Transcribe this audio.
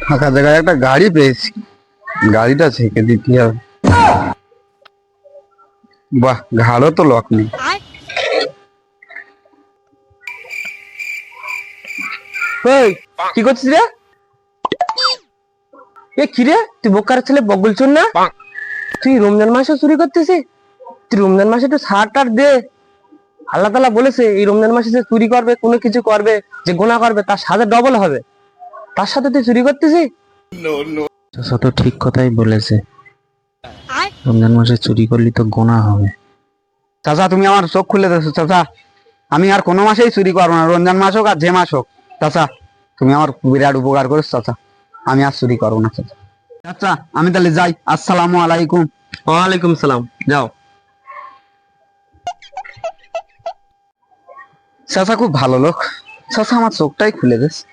ফাঁকা জায়গায় একটা গাড়ি পেয়েছি, গাড়িটা ছেঁকে দিতে হবে। বাহ, ঘাড়ও তো লক নেই। ওই কি করছিস রে? এ কি রে, তুই বোকার ছেলে, বগল চোর না? তুই রমজান মাসে চুরি করতেছিস? তুই রমজান মাসে একটু ছাড় টাড় দে। আল্লাহ তাআলা বলেছে এই রমজান মাসে যে চুরি করবে, কোনো কিছু করবে, যে গুনাহ করবে, তার সাজা ডবল হবে। তার সাথে তুই চুরি করতেছিস? চাচা তো ঠিক কথাই বলেছে, রমজান মাসে চুরি করলে তো গোনা হবে। চাচা, তুমি আমার চোখ খুলে দিয়েছো চাচা। আমি আর কোনো মাসেই চুরি করবো না, রমজান মাস হোক আর যে মাস হোক। চাচা, তুমি আমার বিরাট উপকার করেছো চাচা, আমি আর চুরি করবো না চাচা। চাচা, আমি তাহলে যাই। আসসালামু আলাইকুম। ওয়ালাইকুম সালাম, যাও। চাচা খুব ভালো লোক, চাচা আমার চোখটাই খুলে দিয়েছে।